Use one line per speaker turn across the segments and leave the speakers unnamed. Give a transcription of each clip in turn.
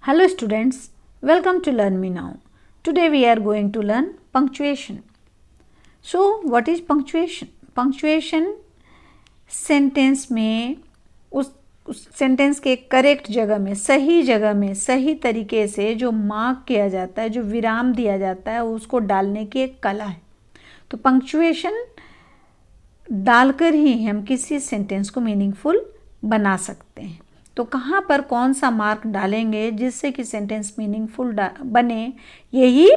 Hello students, welcome to Learn Me Now. Today we are going to learn punctuation. So what is punctuation? Punctuation sentence में उस sentence के correct जगह में सही तरीके से जो मार्क किया जाता है, जो विराम दिया जाता है, उसको डालने की एक कला है। तो पंक्चुएशन डालकर ही हम किसी सेंटेंस को मीनिंगफुल बना सकते हैं। तो कहाँ पर कौन सा मार्क डालेंगे जिससे कि सेंटेंस मीनिंगफुल बने, यही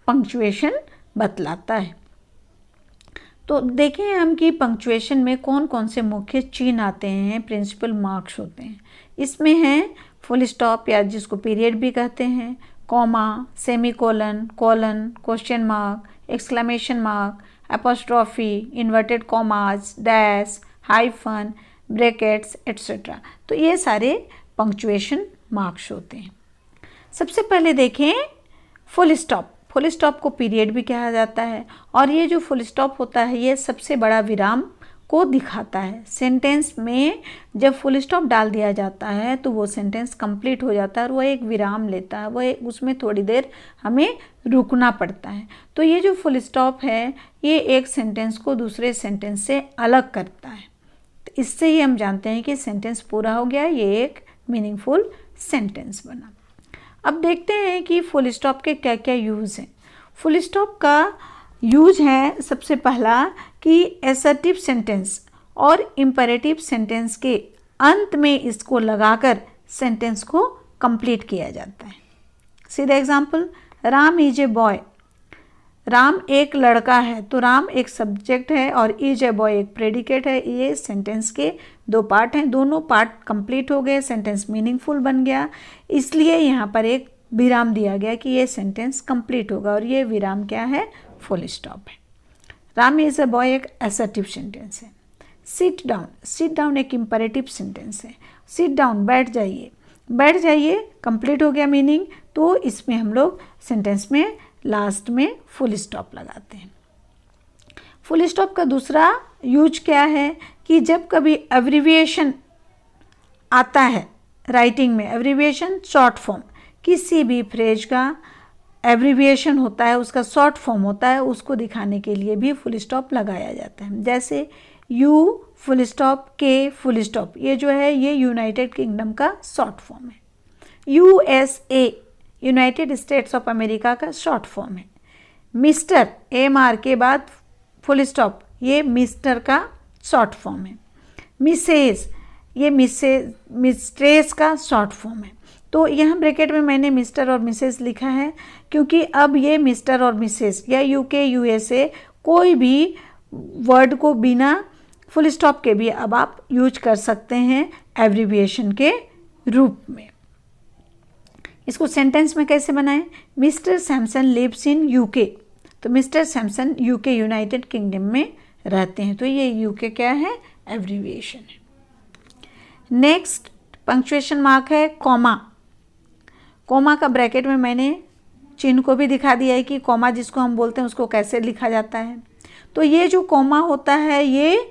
पंक्चुएशन बतलाता है। तो देखें हम कि पंक्चुएशन में कौन कौन से मुख्य चिन्ह आते हैं, प्रिंसिपल मार्क्स होते हैं। इसमें हैं फुल स्टॉप या जिसको पीरियड भी कहते हैं, comma, semicolon, colon, question mark, exclamation mark, apostrophe, inverted commas, dash, hyphen, brackets etcetera. तो ये सारे पंक्चुएशन मार्क्स होते हैं। सबसे पहले देखें फुल स्टॉप। फुल स्टॉप को पीरियड भी कहा जाता है और ये जो फुल स्टॉप होता है ये सबसे बड़ा विराम को दिखाता है। सेंटेंस में जब फुल स्टॉप डाल दिया जाता है तो वो सेंटेंस कंप्लीट हो जाता है और वो एक विराम लेता है, वो उसमें थोड़ी देर हमें रुकना पड़ता है। तो ये जो फुल स्टॉप है ये एक सेंटेंस को दूसरे सेंटेंस से अलग करता है। तो इससे ही हम जानते हैं कि सेंटेंस पूरा हो गया, ये एक मीनिंगफुल सेंटेंस बना। अब देखते हैं कि फुल स्टॉप के क्या क्या यूज़ हैं। फुल स्टॉप का यूज है सबसे पहला कि एसर्टिव सेंटेंस और इंपेरेटिव सेंटेंस के अंत में इसको लगाकर सेंटेंस को कंप्लीट किया जाता है। सीधा example, Ram is a boy. Ram एक लड़का है, तो राम एक सब्जेक्ट है और इज ए बॉय एक प्रेडिकेट है। ये सेंटेंस के दो पार्ट हैं, दोनों पार्ट कंप्लीट हो गए, सेंटेंस मीनिंगफुल बन गया। इसलिए यहाँ पर एक विराम दिया गया कि ये सेंटेंस कंप्लीट होगा और ये विराम क्या है? फुल स्टॉप है। राम इज ए बॉय एक असर्टिव सेंटेंस है। सिट डाउन, सिट डाउन एक इंपेरेटिव सेंटेंस है। सिट डाउन, बैठ जाइए, बैठ जाइए कंप्लीट हो गया मीनिंग। तो इसमें हम लोग सेंटेंस में लास्ट में फुल स्टॉप लगाते हैं। फुल स्टॉप का दूसरा यूज क्या है कि जब कभी एब्रिविएशन आता है राइटिंग में, एब्रिविएशन शॉर्ट फॉर्म, किसी भी फ्रेज का एब्रिविएशन होता है, उसका शॉर्ट फॉर्म होता है, उसको दिखाने के लिए भी फुल स्टॉप लगाया जाता है। जैसे यू फुल स्टॉप, के फुल स्टॉप, ये जो है ये यूनाइटेड किंगडम का शॉर्ट फॉर्म है। USA United states of America का शॉर्ट फॉर्म है। मिस्टर, MR के बाद फुल स्टॉप, ये मिस्टर का शॉर्ट फॉर्म है। मिसेज, ये मिस्ट्रेस का शॉर्ट फॉर्म है। तो यहाँ ब्रैकेट में मैंने मिस्टर और मिसेस लिखा है क्योंकि अब ये मिस्टर और मिसेस या UK USA कोई भी वर्ड को बिना फुल स्टॉप के भी अब आप यूज कर सकते हैं एब्रिविएशन के रूप में। इसको सेंटेंस में कैसे बनाएं? Mister Samson lives in UK। तो mister Samson UK united kingdom में रहते हैं, तो ये UK क्या है? एब्रिविएशन है। नेक्स्ट पंक्चुएशन मार्क है कॉमा। कॉमा का ब्रैकेट में मैंने चिन्ह को भी दिखा दिया है कि कॉमा जिसको हम बोलते हैं उसको कैसे लिखा जाता है। तो ये जो कॉमा होता है, ये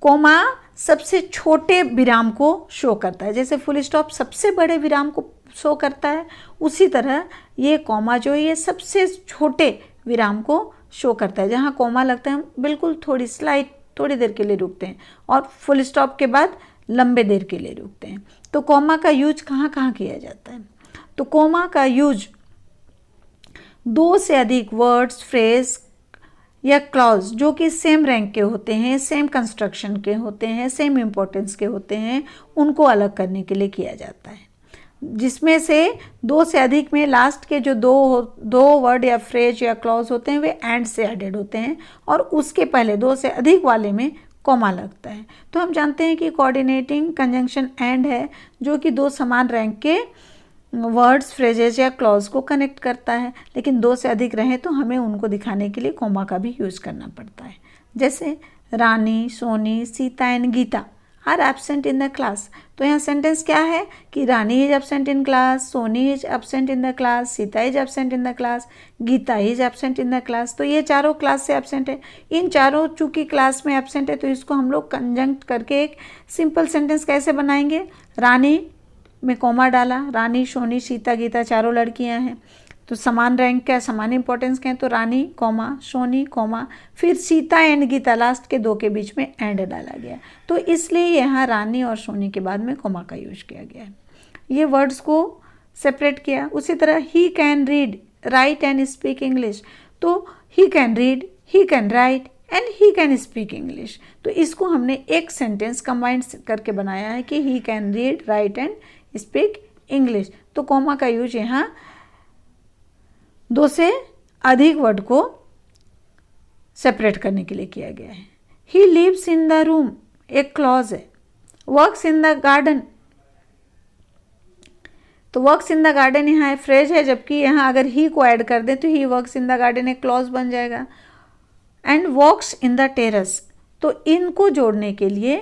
कॉमा सबसे छोटे विराम को शो करता है। जैसे फुल स्टॉप सबसे बड़े विराम को शो करता है, उसी तरह ये कॉमा जो है ये सबसे छोटे विराम को शो करता है। जहाँ कॉमा लगता है बिल्कुल थोड़ी देर के लिए रुकते हैं और फुल स्टॉप के बाद लंबे देर के लिए रुकते हैं। तो कॉमा का यूज कहाँ कहाँ किया जाता है? तो कॉमा का यूज दो से अधिक वर्ड्स, फ्रेज या क्लॉज जो कि सेम रैंक के होते हैं, सेम कंस्ट्रक्शन के होते हैं, सेम इम्पोर्टेंस के होते हैं, उनको अलग करने के लिए किया जाता है। जिसमें से दो से अधिक में लास्ट के जो दो वर्ड या फ्रेज या क्लॉज होते हैं वे एंड से एडेड होते हैं और उसके पहले दो से अधिक वाले में कॉमा लगता है। तो हम जानते हैं कि कोऑर्डिनेटिंग कंजंक्शन एंड है जो कि दो समान रैंक के वर्ड्स, फ्रेजेस या क्लॉज को कनेक्ट करता है, लेकिन दो से अधिक रहे तो हमें उनको दिखाने के लिए कॉमा का भी यूज़ करना पड़ता है। जैसे Rani, Soni, Sita and Gita are absent in the class. तो यहाँ सेंटेंस क्या है कि Rani is absent in class, Soni is absent in the class, Sita is absent in the class, Gita is absent in the class. तो ये चारों क्लास से एब्सेंट है। इन चारों चूँकि क्लास में एब्सेंट है तो इसको हम लोग कंजंक्ट करके एक सिंपल सेंटेंस कैसे बनाएंगे? रानी में कॉमा डाला, रानी, सोनी, सीता, गीता चारों लड़कियां हैं, तो समान रैंक क्या, समान इंपॉर्टेंस क्या है, तो रानी कॉमा सोनी कॉमा फिर सीता एंड गीता, लास्ट के दो के बीच में एंड डाला गया, तो इसलिए यहाँ रानी और सोनी के बाद में कॉमा का यूज किया गया है। ये वर्ड्स को सेपरेट किया। उसी तरह he can read, write and speak English, तो he can read, he can write and he can speak English, तो इसको हमने एक सेंटेंस कंबाइंड करके बनाया है कि ही can read, write and speak English. तो कॉमा का यूज यहाँ दो से अधिक वर्ड को सेपरेट करने के लिए किया गया है। He lives in the room, एक क्लॉज है। वर्क्स इन द गार्डन, तो वर्क्स इन द गार्डन यहाँ फ्रेज है, जबकि यहाँ अगर ही को ऐड कर दें तो he works in the garden एक क्लॉज बन जाएगा। And walks in the terrace, तो इनको जोड़ने के लिए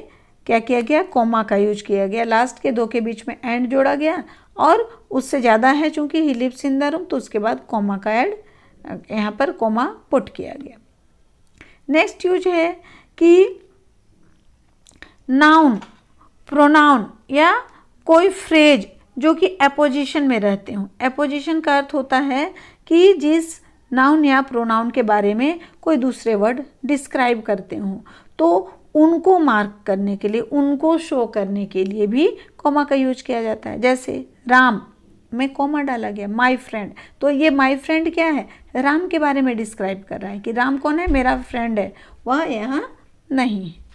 क्या किया गया, कॉमा का यूज किया गया। लास्ट के दो के बीच में एंड जोड़ा गया और उससे ज़्यादा है चूंकि he lives in the room, तो उसके बाद कॉमा का ऐड यहाँ पर कॉमा पुट किया गया। नेक्स्ट यूज है कि नाउन, प्रोनाउन या कोई फ्रेज जो कि एपोजिशन में रहते हों। एपोजिशन का अर्थ होता है कि जिस नाउन या प्रोनाउन के बारे में कोई दूसरे वर्ड डिस्क्राइब करते हों, तो उनको मार्क करने के लिए, उनको शो करने के लिए भी कॉमा का यूज किया जाता है। जैसे राम में कॉमा डाला गया, माय फ्रेंड, तो ये माय फ्रेंड क्या है, राम के बारे में डिस्क्राइब कर रहा है कि राम कौन है, मेरा फ्रेंड है, वह यहाँ नहीं है।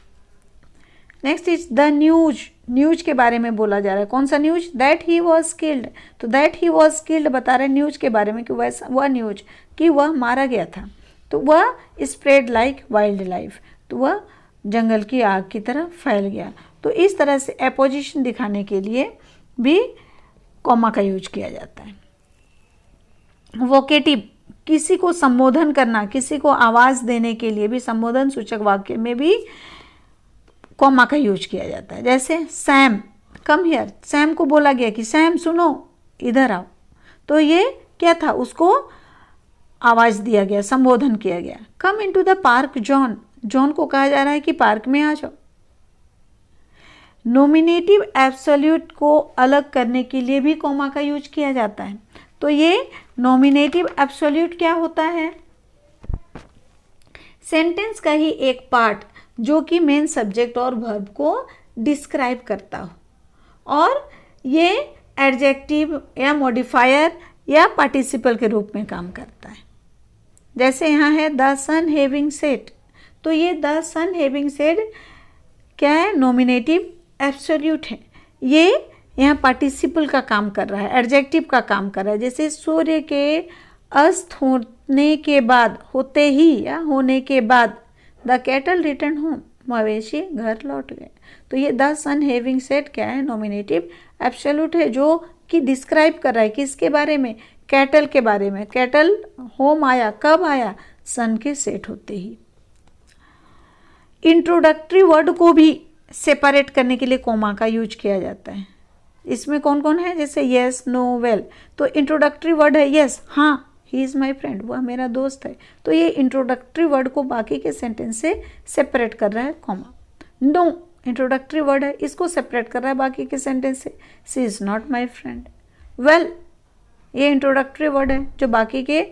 Next is the news, news के बारे में बोला जा रहा है। कौन सा news, that he was killed, तो दैट ही वॉज किल्ड बता रहे हैं न्यूज के बारे में कि वह न्यूज कि वह मारा गया था, तो वह स्प्रेड लाइक वाइल्ड लाइफ, तो वह जंगल की आग की तरह फैल गया। तो इस तरह से एपोजिशन दिखाने के लिए भी कॉमा का यूज किया जाता है। वोकेटिव, किसी को संबोधन करना, किसी को आवाज़ देने के लिए भी संबोधन सूचक वाक्य में भी कॉमा का यूज किया जाता है। जैसे सैम कम हियर, सैम को बोला गया कि सैम सुनो, इधर आओ, तो ये क्या था, उसको आवाज़ दिया गया, संबोधन किया गया। Come into the park John, John को कहा जा रहा है कि पार्क में आ जाओ। नॉमिनेटिव एब्सोल्यूट को अलग करने के लिए भी कॉमा का यूज किया जाता है। तो ये नॉमिनेटिव एब्सोल्यूट क्या होता है, सेंटेंस का ही एक पार्ट जो कि मेन सब्जेक्ट और वर्ब को डिस्क्राइब करता हो, और ये एडजेक्टिव या मॉडिफायर या पार्टिसिपल के रूप में काम करता है। जैसे यहाँ है द सन हैविंग सेट, तो ये द सन हैविंग सेट क्या है, नॉमिनेटिव एब्सोल्यूट है। ये यहाँ पार्टिसिपल का काम कर रहा है, एडजेक्टिव का काम कर रहा है। जैसे सूर्य के अस्त होने के बाद, होते ही या होने के बाद, द कैटल रिटर्न होम, मवेशी घर लौट गए। तो ये द सन हैविंग सेट क्या है, नॉमिनेटिव एब्सोल्यूट है, जो कि डिस्क्राइब कर रहा है किसके बारे में, कैटल के बारे में। कैटल होम आया, कब आया, सन के सेट होते ही। इंट्रोडक्टरी वर्ड को भी सेपरेट करने के लिए कॉमा का यूज किया जाता है। इसमें कौन कौन है, जैसे येस, नो, वेल, तो इंट्रोडक्टरी वर्ड है येस, हाँ, ही इज़ माई फ्रेंड, वह मेरा दोस्त है, तो ये इंट्रोडक्टरी वर्ड को बाकी के सेंटेंस से सेपरेट कर रहा है कॉमा। नो इंट्रोडक्टरी वर्ड है, इसको सेपरेट कर रहा है बाकी के सेंटेंस से, she is not my friend. Well, ये इंट्रोडक्टरी वर्ड है जो बाकी के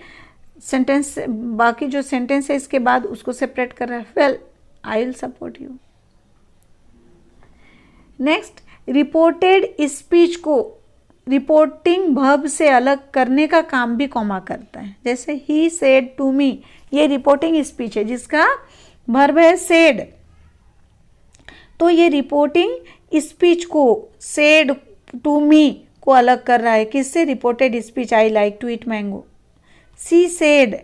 सेंटेंस, बाकी जो सेंटेंस है इसके बाद उसको सेपरेट कर रहा है। Well, I will support you. Next, reported speech को रिपोर्टिंग वर्ब से अलग करने का काम भी कॉमा करता है। जैसे ही सेड टू मी, ये रिपोर्टिंग स्पीच है जिसका वर्ब है सेड, तो ये रिपोर्टिंग स्पीच को सेड टू मी को अलग कर रहा है किससे, reported speech, I like to eat mango. She said,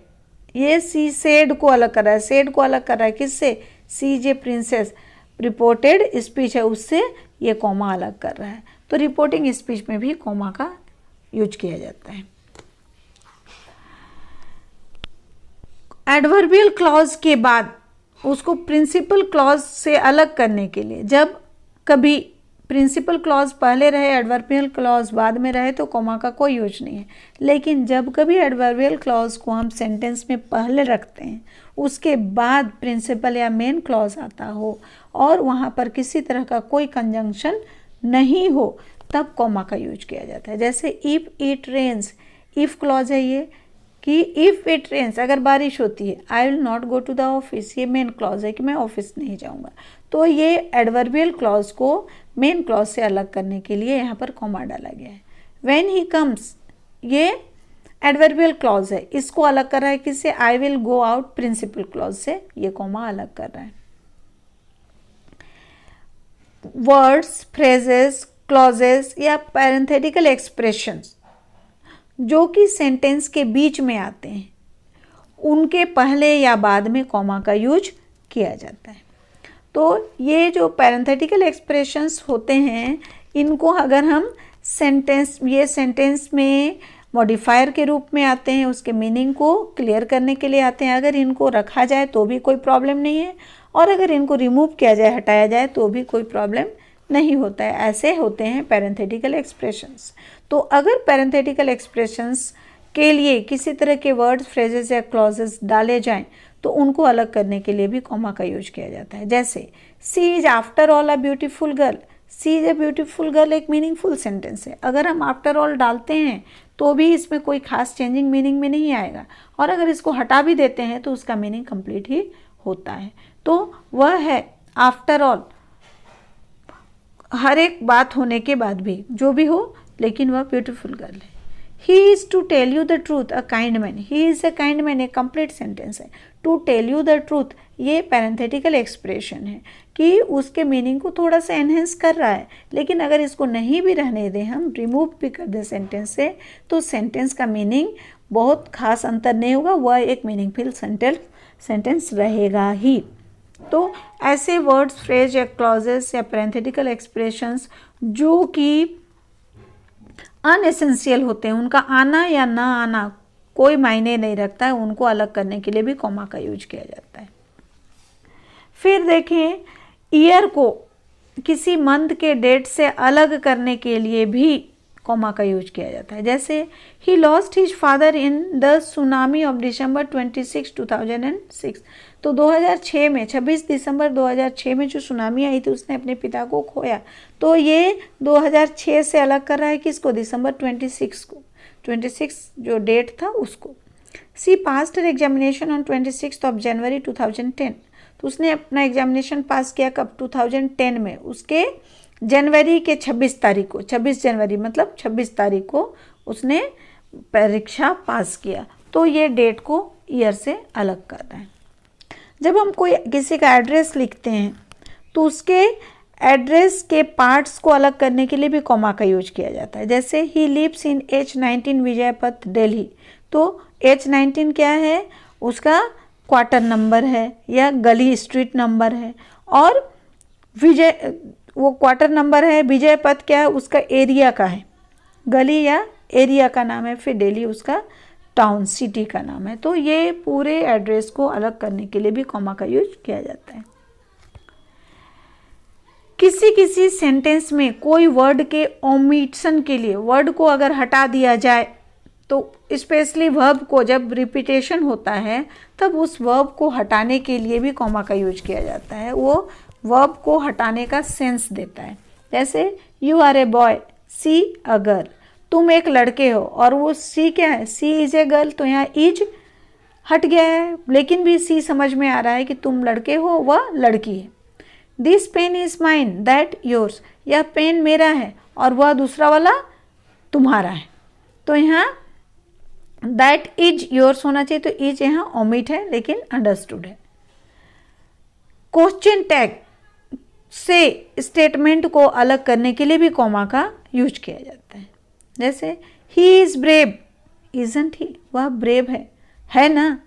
ये सी सेड को अलग कर रहा है, सेड को अलग कर रहा है किससे, सी जे प्रिंसेस, रिपोर्टेड स्पीच है उससे ये कॉमा अलग कर रहा है। तो रिपोर्टिंग स्पीच में भी कॉमा का यूज किया जाता है। एडवर्बियल क्लॉज के बाद उसको प्रिंसिपल क्लॉज से अलग करने के लिए, जब कभी प्रिंसिपल क्लॉज पहले रहे, एडवर्बियल क्लॉज बाद में रहे, तो कॉमा का कोई यूज नहीं है। लेकिन जब कभी एडवर्बियल क्लॉज को हम सेंटेंस में पहले रखते हैं, उसके बाद प्रिंसिपल या मेन क्लॉज आता हो और वहाँ पर किसी तरह का कोई कंजंक्शन नहीं हो, तब कॉमा का यूज किया जाता है। जैसे if it rains, if clause है ये कि इफ़ इट रेन्स, अगर बारिश होती है, I will not go to the office, ये मेन क्लॉज है कि मैं ऑफिस नहीं जाऊंगा। तो ये एडवर्बियल क्लॉज को मेन क्लॉज से अलग करने के लिए यहाँ पर कॉमा डाला गया है। व्हेन ही कम्स, ये एडवर्बियल क्लॉज है, इसको अलग कर रहा है किससे, I will go out principal clause से, ये कॉमा अलग कर रहा है। वर्ड्स, फ्रेजेस, क्लॉजेस या पैरेंथेटिकल एक्सप्रेशंस जो कि सेंटेंस के बीच में आते हैं, उनके पहले या बाद में कॉमा का यूज किया जाता है। तो ये जो पैरेंथेटिकल एक्सप्रेशंस होते हैं, इनको अगर हम ये सेंटेंस में मॉडिफायर के रूप में आते हैं, उसके मीनिंग को क्लियर करने के लिए आते हैं। अगर इनको रखा जाए तो भी कोई प्रॉब्लम नहीं है, और अगर इनको रिमूव किया जाए, हटाया जाए, तो भी कोई प्रॉब्लम नहीं होता है। ऐसे होते हैं पैरेंथेटिकल एक्सप्रेशंस। तो अगर पैरेंथेटिकल एक्सप्रेशंस के लिए किसी तरह के वर्ड्स, फ्रेजेस या क्लॉजेस डाले जाएं, तो उनको अलग करने के लिए भी कॉमा का यूज किया जाता है। जैसे she is after all a beautiful girl, she is a beautiful girl एक मीनिंगफुल सेंटेंस है। अगर हम आफ्टर ऑल डालते हैं तो भी इसमें कोई खास चेंजिंग मीनिंग में नहीं आएगा, और अगर इसको हटा भी देते हैं तो उसका मीनिंग कंप्लीट ही होता है। तो वह है आफ्टर ऑल, हर एक बात होने के बाद भी जो भी हो, लेकिन वह ब्यूटीफुल गर्ल है। He is to tell you the truth a kind man, he is a kind man एक कंप्लीट सेंटेंस है। To tell you the truth ये पैरेंथेटिकल एक्सप्रेशन है कि उसके मीनिंग को थोड़ा सा एनहेंस कर रहा है, लेकिन अगर इसको नहीं भी रहने दें, हम रिमूव भी कर दें सेंटेंस से, तो सेंटेंस का मीनिंग बहुत खास अंतर नहीं होगा, वह एक मीनिंगफुल सेंटेंस रहेगा ही। तो ऐसे वर्ड्स, फ्रेज या क्लॉजेस या पैरेंथेटिकल एक्सप्रेशंस जो कि अनएसेंशियल होते हैं, उनका आना या ना आना कोई मायने नहीं रखता है, उनको अलग करने के लिए भी कॉमा का यूज किया जाता है। फिर देखें, ईयर को किसी मंथ के डेट से अलग करने के लिए भी कॉमा का यूज किया जाता है। जैसे he lost his father in the tsunami of December 26, 2006, तो 2006 में 26 दिसंबर 2006 में जो सुनामी आई थी, उसने अपने पिता को खोया। तो ये 2006 से अलग कर रहा है किसको, दिसंबर 26 को, 26 जो डेट था उसको। सी पास्ड हर एग्जामिनेशन ऑन 26 जनवरी 2010, तो उसने अपना एग्जामिनेशन पास किया कब, 2010 में, उसके जनवरी के 26 तारीख को, 26 जनवरी मतलब 26 तारीख को उसने परीक्षा पास किया। तो ये डेट को ईयर से अलग कर रहा है। जब हम कोई किसी का एड्रेस लिखते हैं तो उसके एड्रेस के पार्ट्स को अलग करने के लिए भी कॉमा का यूज किया जाता है। जैसे ही लिव्स इन H19 विजय पथ दिल्ली, तो H19 क्या है, उसका क्वार्टर नंबर है या गली स्ट्रीट नंबर है, और विजय वो क्वार्टर नंबर है, विजय पथ क्या है, उसका एरिया का है, गली या एरिया का नाम है, फिर दिल्ली उसका टाउन सिटी का नाम है। तो ये पूरे एड्रेस को अलग करने के लिए भी कॉमा का यूज किया जाता है। किसी सेंटेंस में कोई वर्ड के ओमिशन के लिए, वर्ड को अगर हटा दिया जाए, तो स्पेशली वर्ब को जब रिपीटेशन होता है तब उस वर्ब को हटाने के लिए भी कॉमा का यूज किया जाता है। वो वर्ब को हटाने का सेंस देता है। जैसे you are a boy, she a girl, तुम एक लड़के हो, और वो सी क्या है, सी इज ए गर्ल, तो यहाँ इज हट गया है, लेकिन भी सी समझ में आ रहा है कि तुम लड़के हो, वह लड़की है। This pen is mine, that yours, यह पेन मेरा है और वह दूसरा वाला तुम्हारा है। तो यहाँ दैट इज योर्स होना चाहिए, तो इज यहाँ ओमिट है लेकिन अंडरस्टूड है। क्वेश्चन टैग से स्टेटमेंट को अलग करने के लिए भी कॉमा का यूज किया जाता है। जैसे he is brave, isn't he, वह ब्रेव है ना।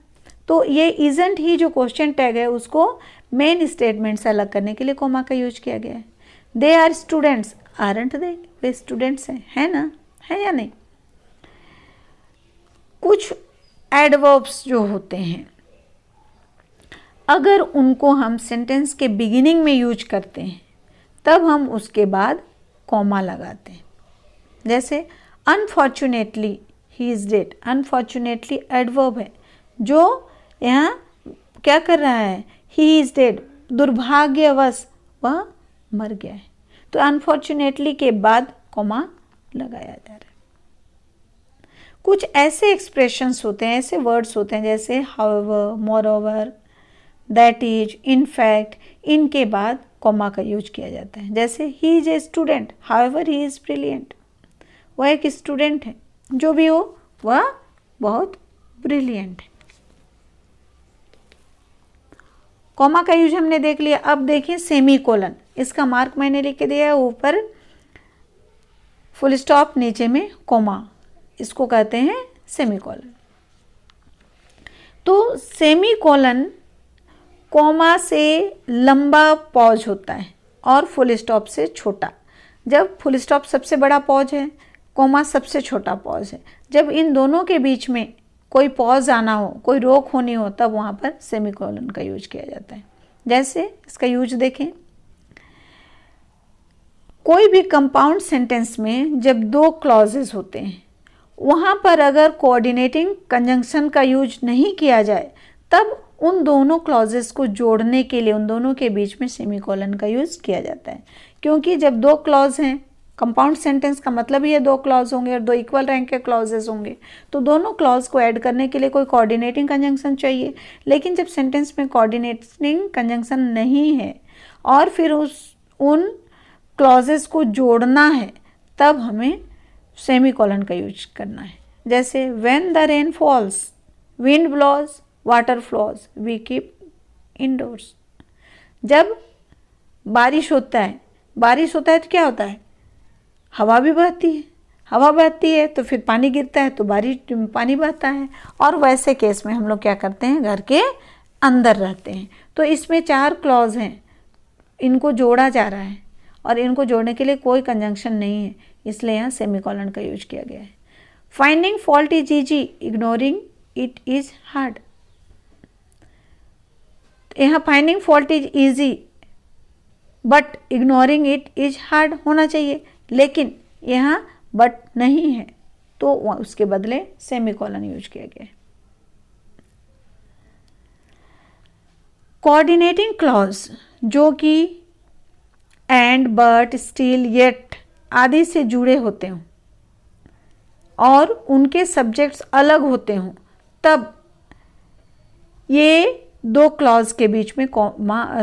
तो ये इजंट ही जो क्वेश्चन टैग है उसको मेन स्टेटमेंट से अलग करने के लिए कॉमा का यूज किया गया है। They are students, aren't they, वे स्टूडेंट्स हैं, है ना, है या नहीं। कुछ एडवर्ब्स जो होते हैं, अगर उनको हम सेंटेंस के बिगिनिंग में यूज करते हैं तब हम उसके बाद कॉमा लगाते हैं। जैसे unfortunately he is dead, unfortunately adverb है जो यहाँ क्या कर रहा है, ही इज डेड, दुर्भाग्यवश वह मर गया है। तो अनफॉर्चुनेटली के बाद कॉमा लगाया जा रहा है। कुछ ऐसे एक्सप्रेशंस होते हैं, ऐसे वर्ड्स होते हैं जैसे however, moreover, that is, in fact, इनके बाद कॉमा का यूज किया जाता है। जैसे he is a student, however he is brilliant, वह एक स्टूडेंट है, जो भी हो वह बहुत ब्रिलियंट है। कॉमा का यूज हमने देख लिया। अब देखिए सेमी कोलन, इसका मार्क मैंने लिख के दिया है, ऊपर फुल स्टॉप, नीचे में कॉमा, इसको कहते हैं सेमी कोलन। तो सेमी कोलन कॉमा से लंबा पॉज होता है और फुल स्टॉप से छोटा। जब फुल स्टॉप सबसे बड़ा पॉज है, कॉमा सबसे छोटा पॉज है। जब इन दोनों के बीच में कोई पॉज आना हो, कोई रोक होनी हो, तब वहाँ पर सेमी कोलन का यूज किया जाता है। जैसे इसका यूज देखें, कोई भी कंपाउंड सेंटेंस में जब दो क्लॉजेस होते हैं, वहाँ पर अगर कोऑर्डिनेटिंग कंजंक्शन का यूज नहीं किया जाए, तब उन दोनों क्लॉजेस को जोड़ने के लिए उन दोनों के बीच में सेमीकोलन का यूज किया जाता है। क्योंकि जब दो क्लॉज हैं, कंपाउंड सेंटेंस का मतलब ही है दो क्लॉज होंगे और दो इक्वल रैंक के क्लॉजेस होंगे, तो दोनों क्लॉज को ऐड करने के लिए कोई कोऑर्डिनेटिंग कंजंक्शन चाहिए। लेकिन जब सेंटेंस में कोऑर्डिनेटिंग कंजंक्शन नहीं है और फिर उन क्लॉजेस को जोड़ना है, तब हमें सेमीकोलन का यूज करना है। जैसे when the rain falls, wind blows, water flows, we keep indoors. जब बारिश होता है तो क्या होता है? हवा भी बहती है, हवा बहती है तो फिर पानी गिरता है, तो पानी बहता है। और वैसे केस में हम लोग क्या करते हैं, घर के अंदर रहते हैं। तो इसमें 4 क्लॉज हैं, इनको जोड़ा जा रहा है और इनको जोड़ने के लिए कोई कंजंक्शन नहीं है, इसलिए यहाँ सेमीकोलन का यूज किया गया है। Finding fault is easy, ignoring it is hard. यहाँ finding fault is easy but ignoring it is hard होना चाहिए, लेकिन यहाँ बट नहीं है, तो उसके बदले सेमीकोलन यूज किया गया है। कोऑर्डिनेटिंग क्लॉज जो कि एंड, बट, स्टिल, येट आदि से जुड़े होते हों और उनके सब्जेक्ट्स अलग होते हों, तब ये 2 क्लॉज के बीच में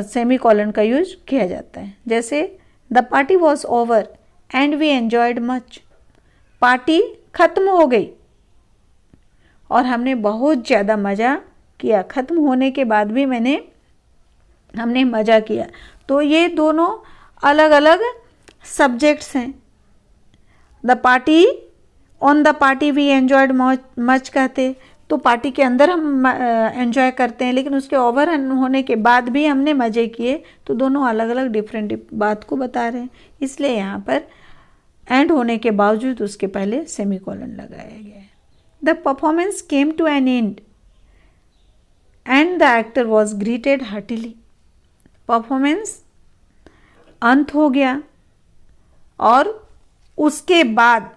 सेमीकोलन का यूज किया जाता है। जैसे the party was over and we enjoyed much. Party खत्म हो गई और हमने बहुत ज़्यादा मज़ा किया। खत्म होने के बाद भी हमने मज़ा किया। तो ये दोनों अलग अलग सब्जेक्ट्स हैं। The party, on the party we enjoyed much कहते, तो पार्टी के अंदर हम एंजॉय करते हैं, लेकिन उसके ओवर होने के बाद भी हमने मज़े किए, तो दोनों अलग अलग डिफरेंट बात को बता रहे हैं। इसलिए यहाँ पर एंड होने के बावजूद उसके पहले सेमीकोलन लगाया गया है। The performance came to an end and the actor was greeted heartily. Performance अंत हो गया और उसके बाद,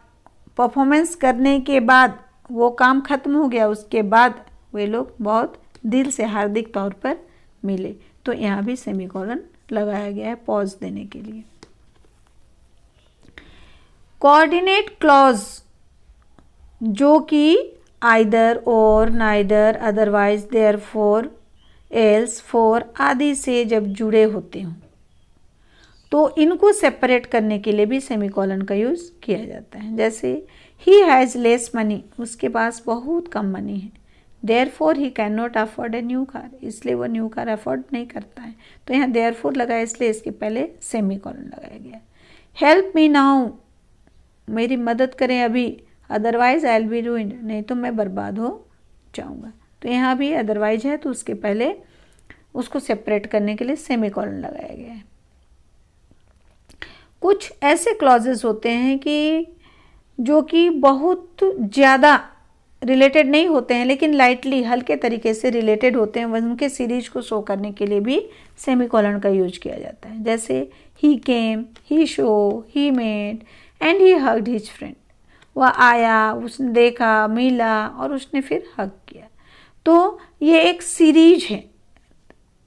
परफॉर्मेंस करने के बाद, वो काम खत्म हो गया, उसके बाद वे लोग बहुत दिल से हार्दिक तौर पर मिले। तो यहाँ भी सेमीकोलन लगाया गया है पॉज देने के लिए। कोऑर्डिनेट क्लॉज जो कि आइदर, और, neither, otherwise, therefore, else, for आदि से जब जुड़े होते हों, तो इनको सेपरेट करने के लिए भी सेमीकोलन का यूज़ किया जाता है। जैसे ही हैज़ लेस मनी, उसके पास बहुत कम मनी है। Therefore he can not afford a new car, इसलिए वो न्यू कार अफोर्ड नहीं करता है। तो यहाँ देयरफॉर लगाया, इसलिए इसके पहले सेमीकोलन लगाया गया। हेल्प मी नाउ, मेरी मदद करें अभी, otherwise I will be ruined, नहीं तो मैं बर्बाद हो जाऊँगा। तो यहाँ भी अदरवाइज है, तो उसके पहले उसको सेपरेट करने के लिए सेमीकोलन लगाया गया है। कुछ ऐसे क्लॉजेस होते हैं कि जो कि बहुत ज़्यादा रिलेटेड नहीं होते हैं, लेकिन लाइटली, हल्के तरीके से रिलेटेड होते हैं, उनके सीरीज को शो करने के लिए भी सेमीकोलन का यूज किया जाता है। जैसे he came, he saw, he made and he hugged his friend. वह आया, उसने देखा, मिला और उसने फिर हग किया। तो ये एक सीरीज है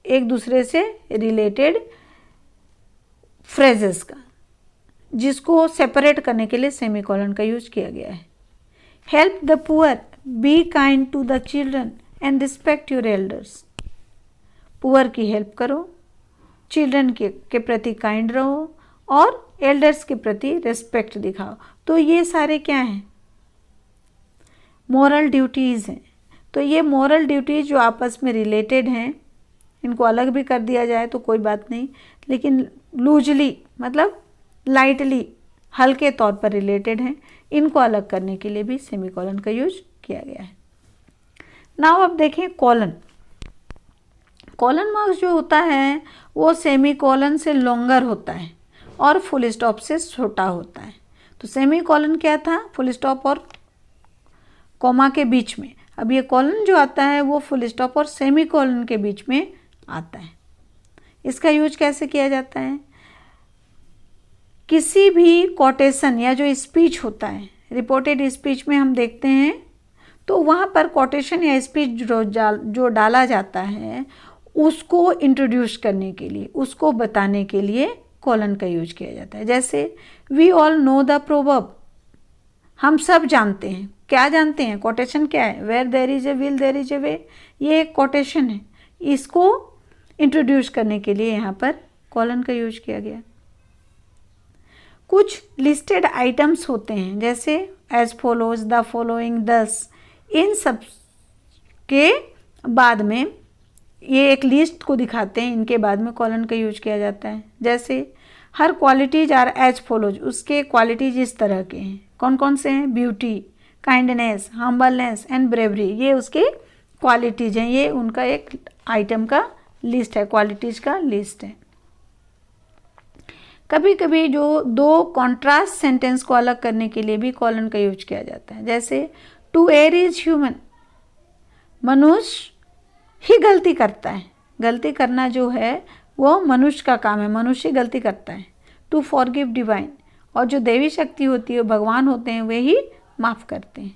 एक दूसरे से रिलेटेड फ्रेजेस का। जिसको सेपरेट करने के लिए सेमीकोलन का यूज किया गया है। Help the poor, be kind to the children and respect your elders. Poor की हेल्प करो, चिल्ड्रन के प्रति काइंड रहो और एल्डर्स के प्रति रिस्पेक्ट दिखाओ। तो ये सारे क्या हैं? मोरल ड्यूटीज़ हैं। तो ये मोरल ड्यूटीज़ जो आपस में रिलेटेड हैं, इनको अलग भी कर दिया जाए तो कोई बात नहीं, लेकिन लूजली मतलब लाइटली, हल्के तौर पर रिलेटेड हैं, इनको अलग करने के लिए भी सेमीकोलन का यूज किया गया है। नाउ अब देखें कॉलन। कॉलन मार्क्स जो होता है वो सेमीकोलन से लॉन्गर होता है और फुल स्टॉप से छोटा होता है। तो सेमीकोलन क्या था? फुल स्टॉप और कॉमा के बीच में। अब ये कॉलन जो आता है वो फुल स्टॉप और सेमीकोलन के बीच में आता है। इसका यूज कैसे किया जाता है? किसी भी कोटेशन या जो स्पीच होता है, रिपोर्टेड स्पीच में हम देखते हैं, तो वहाँ पर कोटेशन या स्पीच जो डाला जाता है उसको इंट्रोड्यूस करने के लिए, उसको बताने के लिए कॉलन का यूज किया जाता है। जैसे we all know the proverb, हम सब जानते हैं। क्या जानते हैं? कोटेशन क्या है? Where there is a will there is a way, ये एक कोटेशन है। इसको इंट्रोड्यूस करने के लिए यहाँ पर कॉलन का यूज किया गया। कुछ लिस्टेड आइटम्स होते हैं जैसे एज फॉलोज, द फॉलोइंग, दस, इन सब के बाद में ये एक लिस्ट को दिखाते हैं, इनके बाद में कॉलन का यूज किया जाता है। जैसे हर क्वालिटीज आर एज फॉलोज, उसके क्वालिटीज इस तरह के हैं। कौन कौन से हैं? Beauty, kindness, humbleness and bravery, ये उसके क्वालिटीज हैं। ये उनका एक आइटम का लिस्ट है, क्वालिटीज का लिस्ट है। कभी कभी जो दो कॉन्ट्रास्ट सेंटेंस को अलग करने के लिए भी कॉलन का यूज किया जाता है। जैसे टू एयर इज ह्यूमन, मनुष्य ही गलती करता है। गलती करना जो है वो मनुष्य का काम है, मनुष्य गलती करता है। टू फॉरगिव डिवाइन, और जो देवी शक्ति होती है, भगवान होते हैं, वे ही माफ़ करते हैं।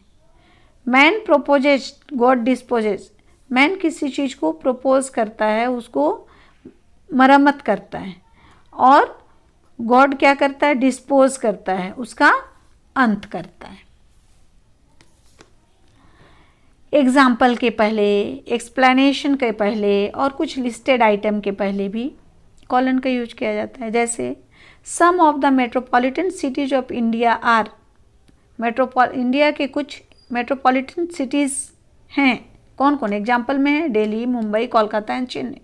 Man proposes, God disposes, man किसी चीज़ को प्रपोज करता है, उसको मरम्मत करता है, और गॉड क्या करता है? डिस्पोज करता है, उसका अंत करता है। एग्जाम्पल के पहले, एक्सप्लेनेशन के पहले और कुछ लिस्टेड आइटम के पहले भी कॉलन का यूज किया जाता है। जैसे some of the metropolitan cities of India are, India के कुछ मेट्रोपॉलिटन सिटीज़ हैं। कौन कौन एग्जाम्पल में है? दिल्ली, मुंबई, कोलकाता एंड चेन्नई।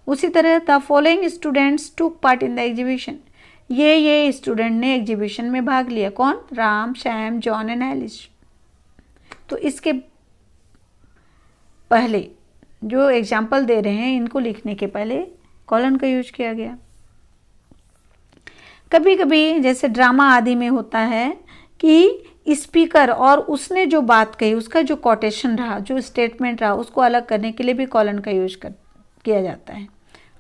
उसी तरह the following students took part in the exhibition, ये स्टूडेंट ने एग्जीबिशन में भाग लिया। कौन? Ram, Shyam, John and Alice. तो इसके पहले जो एग्जाम्पल दे रहे हैं, इनको लिखने के पहले कॉलन का यूज किया गया। कभी कभी जैसे ड्रामा आदि में होता है कि स्पीकर और उसने जो बात कही, उसका जो कोटेशन रहा, जो स्टेटमेंट रहा, उसको अलग करने के लिए भी कॉलन का यूज किया जाता है।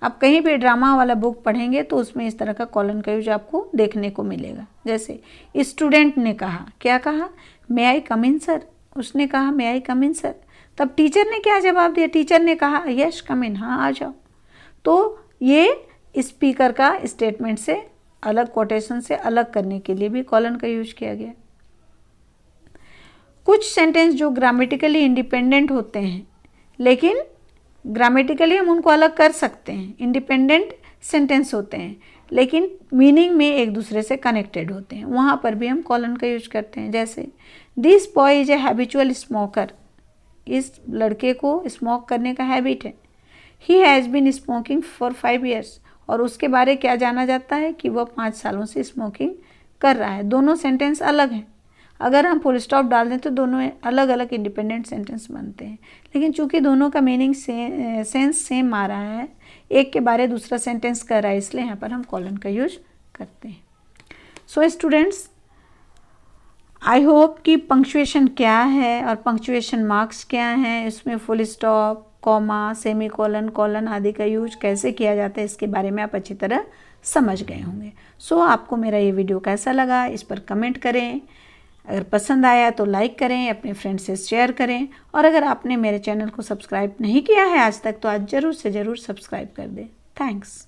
आप कहीं भी ड्रामा वाला बुक पढ़ेंगे तो उसमें इस तरह का कॉलन का यूज आपको देखने को मिलेगा। जैसे स्टूडेंट ने कहा, क्या कहा? मे आई कम इन सर। उसने कहा मे आई कम इन सर। तब टीचर ने क्या जवाब दिया? टीचर ने कहा यस कम इन, हाँ आ जाओ। तो ये स्पीकर का स्टेटमेंट से अलग, कोटेशन से अलग करने के लिए भी कॉलन का यूज किया गया। कुछ सेंटेंस जो ग्रामेटिकली इंडिपेंडेंट होते हैं, लेकिन ग्रामेटिकली हम उनको अलग कर सकते हैं, इंडिपेंडेंट सेंटेंस होते हैं, लेकिन मीनिंग में एक दूसरे से कनेक्टेड होते हैं, वहाँ पर भी हम कॉलन का यूज करते हैं। जैसे this boy is a habitual smoker, इस लड़के को स्मोक करने का हैबिट है। He has been smoking for 5 years, और उसके बारे क्या जाना जाता है कि वह 5 सालों से स्मोकिंग कर रहा है। दोनों सेंटेंस अलग हैं। अगर हम फुल स्टॉप डाल दें तो दोनों अलग अलग इंडिपेंडेंट सेंटेंस बनते हैं, लेकिन चूंकि दोनों का मीनिंग सेंस सेम आ रहा है, एक के बारे दूसरा सेंटेंस कर रहा है, इसलिए यहाँ पर हम कॉलन का यूज करते हैं। सो स्टूडेंट्स, आई होप कि पंक्चुएशन क्या है और पंक्चुएशन मार्क्स क्या हैं, इसमें full stop, comma, semi colon, colon आदि का यूज कैसे किया जाता है, इसके बारे में आप अच्छी तरह समझ गए होंगे। सो आपको मेरा ये वीडियो कैसा लगा, इस पर कमेंट करें। अगर पसंद आया तो लाइक करें, अपने फ्रेंड से शेयर करें, और अगर आपने मेरे चैनल को सब्सक्राइब नहीं किया है आज तक तो आज ज़रूर से ज़रूर सब्सक्राइब कर दें। थैंक्स।